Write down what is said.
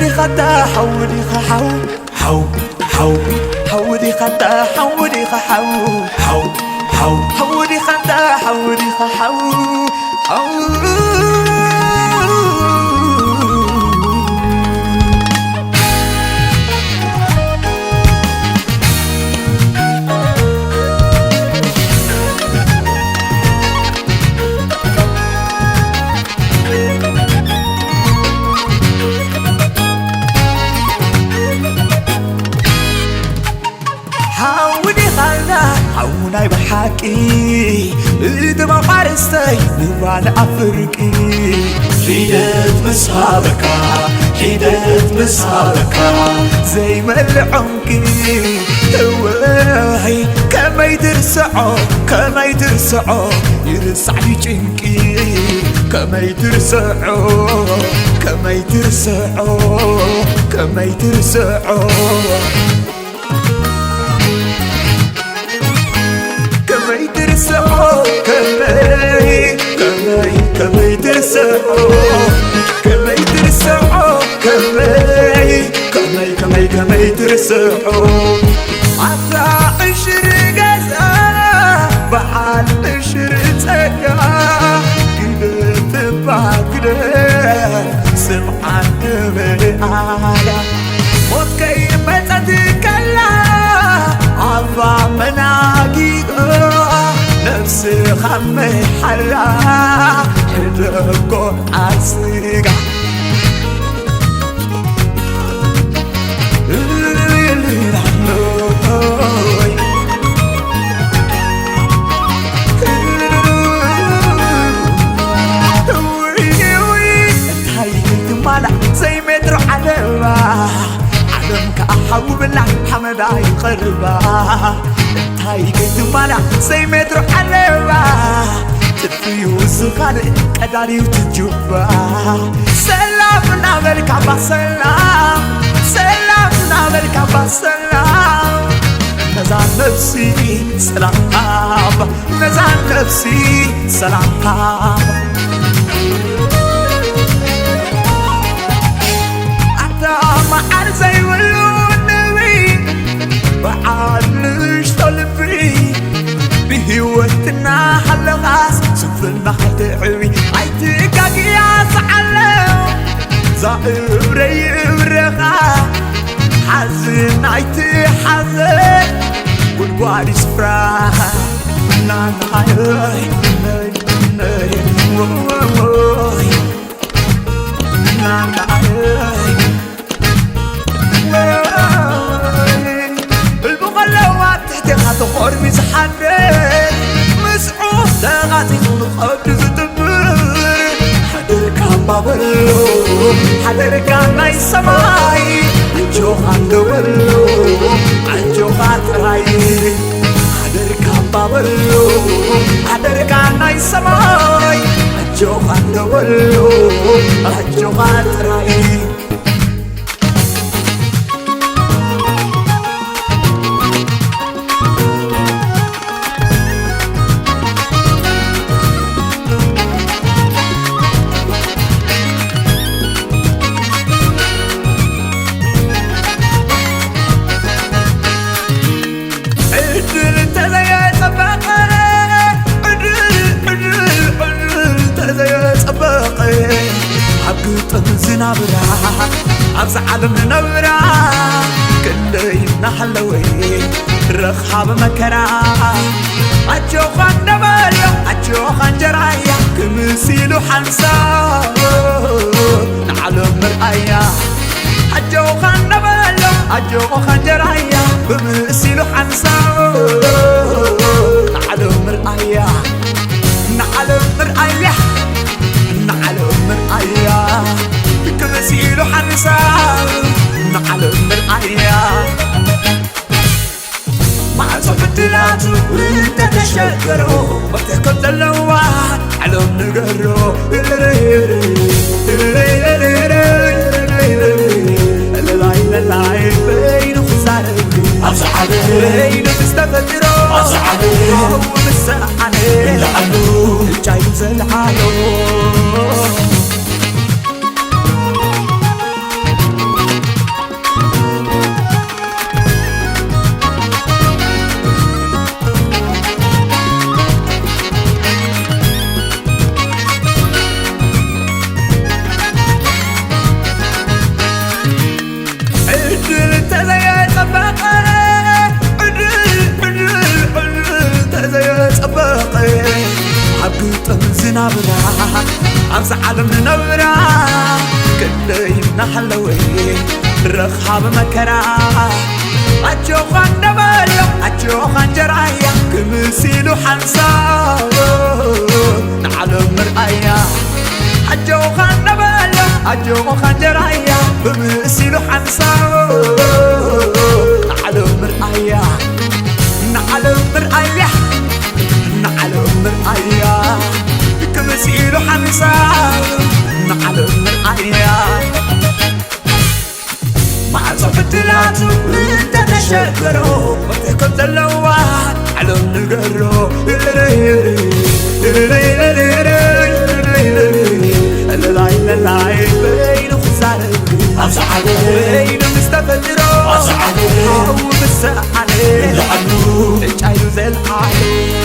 حودي خدا حودي خحو حو حو حودي خدا حودي خحو حو حو حودي خدا حودي خحو حو حوناي بحكي إذا ما فارستي نبان أفرقي حيدت مسابك حيدت مسابك زي ما العنقي وهي كما يدرسعو كما يدرسعو يرسعني جنقي كما يدرسعو كما يدرسعو كما يدرسعو كما يترسعو كما يترسعو كما يترسعو عطا عشر قزا بحال عشر تقا كده تبع كده سمعان بقالا موت كيما تتكلا عفا مناقيقا نفسي خمي حرا حدقو عسيقا زي مترو علبة عالم كأحو بالله حمداي قربة هاي كنت مالا زي مترو علبة تفيو سخان كداري وتجوبة سلام نابلك عبا سلام سلام نابلك عبا سلام نزال نفسي سلام نزال نفسي سلام ما عرزي والنبي بعالش طلبي بهوتنا حلغاس سفلنا حتعوي عيتك يا سعلو زائر ريبرغا حزن عيتي حزن والواري سفرا نان هاي نان هاي البغلوات تحتها تخور مسحنك مسعوف تغاتي ونخد زدبر حدرك بابلو حدرك ناي سماي عجو خاندولو عجو خاطراي حدرك بابلو حدرك ناي سماي عجو خاندولو عجو خاطراي نبرا عبز عالم نبرا كلينا حلوي رخاب مكرا عجو خان نبرا عجو خان جرايا كمسيلو حنسا نعلم مرأيا عجو خان نبرا عجو خان جرايا كمسيلو حنسا نعلم مرأيا نعلم مرأيا نعلم مرأيا كمسيلو حنسا نعلم مرأيا مع صفتلاتو انت تشكرو وتكت اللوات علم نقرو اللاي بين خسارك أصعب بين تستفترو أصعب ومسحني لعنو الجاي زلحالو ننابرا أمس عالم ننبرا كلينا حلوي رخاب مكرا أجوخان نبالو أجوخان جرايا كمسيلو حنسا نعلم مرأيا أجوخان نبالو أجوخان جرايا كمسيلو حنسا نعلم مرأيا نعلم مرأيا نعلم مرأيا كمسيلو حنسا نعلم مرأيا مع صفتلاتو انت نشكرو وتكون اللوات على النقرو اللاي بين خسارة أصعدو بين مستفدرو أصعدو وبس عليه لعنو اجعلو زي الحالي